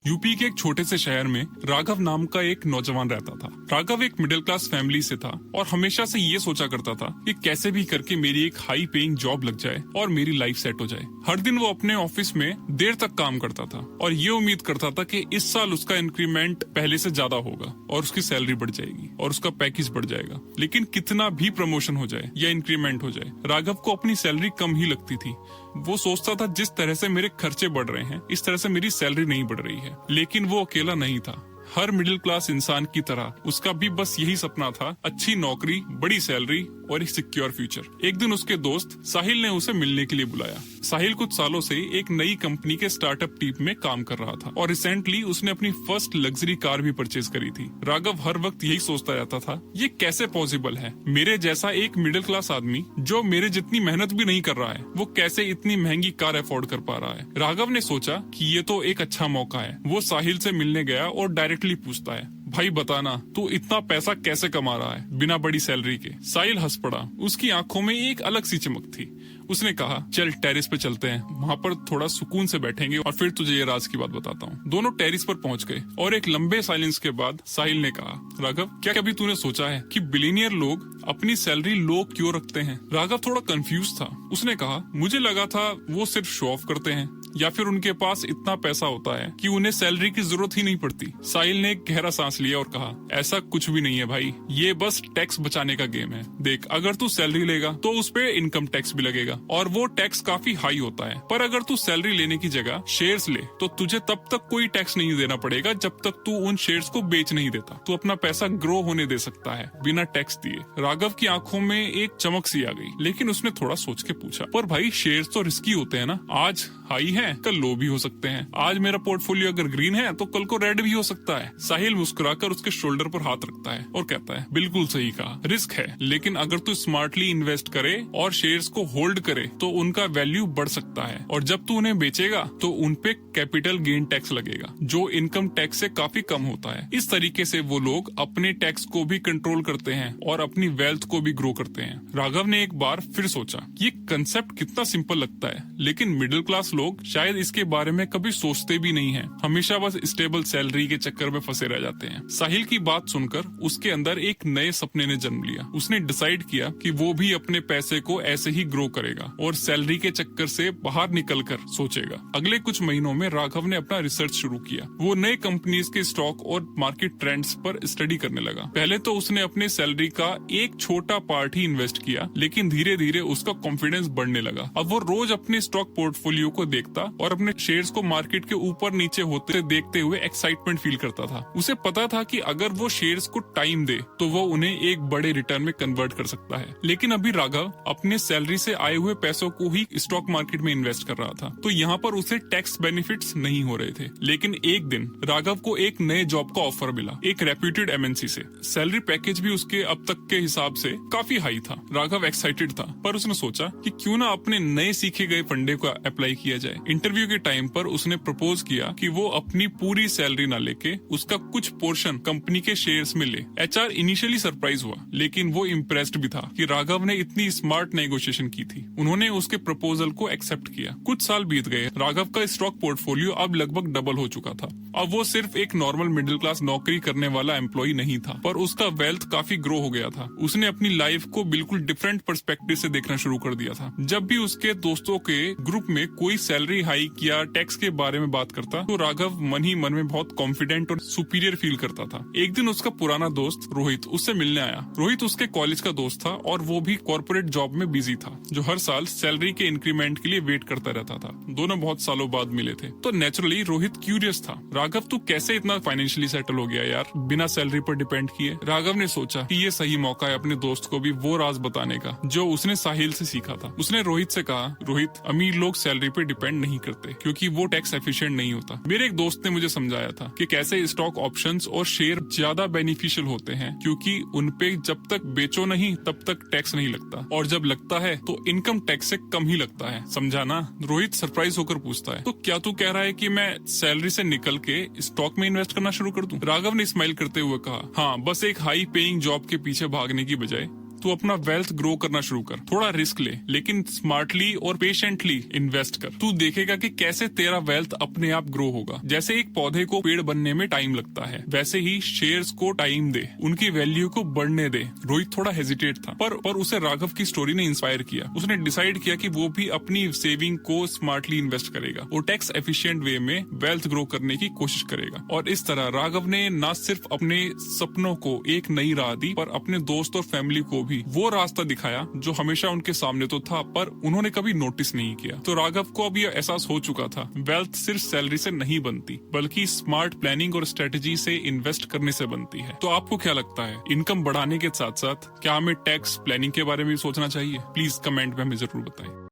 UP के एक छोटे से शहर में राघव नाम का एक नौजवान रहता था। राघव एक मिडिल क्लास फैमिली से था और हमेशा से ये सोचा करता था कि कैसे भी करके मेरी एक हाई पेइंग जॉब लग जाए और मेरी लाइफ सेट हो जाए। हर दिन वो अपने ऑफिस में देर तक काम करता था और ये उम्मीद करता था कि इस साल उसका इंक्रीमेंट पहले से ज्यादा होगा और उसकी सैलरी बढ़ जाएगी और उसका पैकेज बढ़ जाएगा। लेकिन कितना भी प्रमोशन हो जाए या इंक्रीमेंट हो जाए, राघव को अपनी सैलरी कम ही लगती थी। वो सोचता था जिस तरह से मेरे खर्चे बढ़ रहे हैं इस तरह से मेरी सैलरी नहीं बढ़ रही है। लेकिन वो अकेला नहीं था। हर मिडिल क्लास इंसान की तरह उसका भी बस यही सपना था, अच्छी नौकरी, बड़ी सैलरी और एक सिक्योर फ्यूचर। एक दिन उसके दोस्त साहिल ने उसे मिलने के लिए बुलाया। साहिल कुछ सालों से एक नई कंपनी के स्टार्टअप टीम में काम कर रहा था और रिसेंटली उसने अपनी फर्स्ट लग्जरी कार भी परचेज करी थी। राघव हर वक्त यही सोचता रहता था, ये कैसे पॉसिबल है, मेरे जैसा एक मिडिल क्लास आदमी जो मेरे जितनी मेहनत भी नहीं कर रहा है वो कैसे इतनी महंगी कार अफोर्ड कर पा रहा है। राघव ने सोचा कि ये तो एक अच्छा मौका है। वो साहिल से मिलने गया और डायरेक्टली पूछता है, भाई बताना तू इतना पैसा कैसे कमा रहा है बिना बड़ी सैलरी के। साहिल हंस पड़ा। उसकी आंखों में एक अलग सी चमक थी। उसने कहा, चल टेरिस पे चलते हैं, वहाँ पर थोड़ा सुकून से बैठेंगे और फिर तुझे ये राज की बात बताता हूँ। दोनों टेरिस पर पहुँच गए और एक लंबे साइलेंस के बाद साहिल ने कहा, राघव क्या कभी तूने सोचा है कि बिलियनियर लोग अपनी सैलरी लो क्यों रखते हैं? राघव थोड़ा कंफ्यूज था। उसने कहा, मुझे लगा था वो सिर्फ शो ऑफ करते हैं या फिर उनके पास इतना पैसा होता है कि उन्हें सैलरी की जरूरत ही नहीं पड़ती। साहिल ने एक गहरा सांस लिया और कहा, ऐसा कुछ भी नहीं है भाई, ये बस टैक्स बचाने का गेम है। देख, अगर तू सैलरी लेगा तो उस पे इनकम टैक्स भी लगेगा और वो टैक्स काफी हाई होता है। पर अगर तू सैलरी लेने की जगह शेयर्स ले तो तुझे तब तक कोई टैक्स नहीं देना पड़ेगा जब तक तू उन शेयर्स को बेच नहीं देता। तू अपना पैसा ग्रो होने दे सकता है बिना टैक्स दिए। राघव की आंखों में एक चमक सी आ गई, लेकिन उसने थोड़ा सोच के पूछा, पर भाई शेयर्स तो रिस्की होते हैं ना, आज हाई है कल लो भी हो सकते हैं। आज मेरा पोर्टफोलियो अगर ग्रीन है तो कल को रेड भी हो सकता है। साहिल मुस्कुराकर उसके शोल्डर पर हाथ रखता है और कहता है, बिल्कुल सही कहा, रिस्क है, लेकिन अगर तू स्मार्टली इन्वेस्ट करे और शेयर्स को होल्ड करे तो उनका वैल्यू बढ़ सकता है और जब तू उन्हें बेचेगा तो उनपे कैपिटल गेन टैक्स लगेगा जो इनकम टैक्स से काफी कम होता है। इस तरीके से वो लोग अपने टैक्स को भी कंट्रोल करते हैं और अपनी वेल्थ को भी ग्रो करते हैं। राघव ने एक बार फिर सोचा, ये कंसेप्ट कितना सिंपल लगता है, लेकिन मिडिल क्लास लोग शायद इसके बारे में कभी सोचते भी नहीं हैं। हमेशा बस स्टेबल सैलरी के चक्कर में फंसे रह जाते हैं। साहिल की बात सुनकर उसके अंदर एक नए सपने ने जन्म लिया। उसने डिसाइड किया कि वो भी अपने पैसे को ऐसे ही ग्रो करेगा और सैलरी के चक्कर से बाहर निकलकर सोचेगा। अगले कुछ महीनों में राघव ने अपना रिसर्च शुरू किया। वो नए कंपनीज के स्टॉक और मार्केट ट्रेंड्स पर स्टडी करने लगा। पहले तो उसने अपने सैलरी का एक छोटा पार्ट ही इन्वेस्ट किया, लेकिन धीरे धीरे उसका कॉन्फिडेंस बढ़ने लगा। अब वो रोज अपने स्टॉक पोर्टफोलियो को देखता और अपने शेयर्स को मार्केट के ऊपर नीचे होते देखते हुए एक्साइटमेंट फील करता था। उसे पता था कि अगर वो शेयर्स को टाइम दे तो वो उन्हें एक बड़े रिटर्न में कन्वर्ट कर सकता है। लेकिन अभी राघव अपने सैलरी से आए हुए पैसों को ही स्टॉक मार्केट में इन्वेस्ट कर रहा था, तो यहाँ पर उसे टैक्स बेनिफिट्स नहीं हो रहे थे। लेकिन एक दिन राघव को एक नए जॉब का ऑफर मिला, एक रेप्यूटेड एमएनसी से। सैलरी पैकेज भी उसके अब तक के हिसाब से काफी हाई था। राघव एक्साइटेड था, पर उसने सोचा कि क्यों ना अपने नए सीखे गए फंडे को अप्लाई किया जाए। इंटरव्यू के टाइम पर उसने प्रपोज किया कि वो अपनी पूरी सैलरी ना लेके उसका कुछ पोर्शन कंपनी के शेयर्स में ले। एचआर इनिशियली सरप्राइज हुआ, लेकिन वो इम्प्रेस्ड भी था कि राघव ने इतनी स्मार्ट नेगोशिएशन की थी। उन्होंने उसके प्रपोजल को एक्सेप्ट किया। कुछ साल बीत गए। राघव का स्टॉक पोर्टफोलियो अब लगभग डबल हो चुका था। अब वो सिर्फ एक नॉर्मल मिडिल क्लास नौकरी करने वाला एम्प्लॉय नहीं था, पर उसका वेल्थ काफी ग्रो हो गया था। उसने अपनी लाइफ को बिल्कुल डिफरेंट पर्सपेक्टिव से देखना शुरू कर दिया था। जब भी उसके दोस्तों के ग्रुप में कोई सैलरी हाइक या टैक्स के बारे में बात करता तो राघव मन ही मन में बहुत कॉन्फिडेंट और सुपीरियर फील करता था। एक दिन उसका पुराना दोस्त रोहित उससे मिलने आया। रोहित उसके कॉलेज का दोस्त था और वो भी कॉर्पोरेट जॉब में बिजी था, जो हर साल सैलरी के इंक्रीमेंट के लिए वेट करता रहता था। दोनों बहुत सालों बाद मिले थे, तो नेचुरली रोहित क्यूरियस था, राघव तू कैसे इतना फाइनेंशियली सेटल हो गया यार, बिना सैलरी पर डिपेंड किए। राघव ने सोचा कि ये सही मौका है अपने दोस्त को भी वो राज बताने का जो उसने साहिल से सीखा था। उसने रोहित से कहा, रोहित, अमीर लोग सैलरी पे डिपेंड नहीं करते क्योंकि वो टैक्स एफिशिएंट नहीं होता। मेरे एक दोस्त ने मुझे समझाया था कि कैसे स्टॉक ऑप्शंस और शेयर ज्यादा बेनिफिशियल होते हैं क्योंकि उनपे जब तक बेचो नहीं तब तक टैक्स नहीं लगता, और जब लगता है तो इनकम टैक्स से कम ही लगता है। समझा ना? रोहित सरप्राइज होकर पूछता है, तो क्या तू कह रहा है कि मैं सैलरी से निकल के स्टॉक में इन्वेस्ट करना शुरू कर दूं? राघव ने स्माइल करते हुए कहा, हाँ, बस एक हाई पेइंग जॉब के पीछे भागने की बजाय तो अपना वेल्थ ग्रो करना शुरू कर। थोड़ा रिस्क ले, लेकिन स्मार्टली और पेशेंटली इन्वेस्ट कर। तू देखेगा कि कैसे तेरा वेल्थ अपने आप ग्रो होगा। जैसे एक पौधे को पेड़ बनने में टाइम लगता है, वैसे ही शेयर्स को टाइम दे, उनकी वैल्यू को बढ़ने दे। रोहित थोड़ा हेजिटेट था, पर उसे राघव की स्टोरी ने इंस्पायर किया। उसने डिसाइड किया कि वो भी अपनी सेविंग को स्मार्टली इन्वेस्ट करेगा और टैक्स एफिशिएंट वे में वेल्थ ग्रो करने की कोशिश करेगा। और इस तरह राघव ने न सिर्फ अपने सपनों को एक नई राह दी, पर अपने दोस्त और फैमिली को भी वो रास्ता दिखाया जो हमेशा उनके सामने तो था, पर उन्होंने कभी नोटिस नहीं किया। तो राघव को अब यह एहसास हो चुका था, वेल्थ सिर्फ सैलरी से नहीं बनती, बल्कि स्मार्ट प्लानिंग और स्ट्रेटेजी से इन्वेस्ट करने से बनती है। तो आपको क्या लगता है, इनकम बढ़ाने के साथ साथ क्या हमें टैक्स प्लानिंग के बारे में भी सोचना चाहिए? प्लीज कमेंट में हमें जरूर बताएं।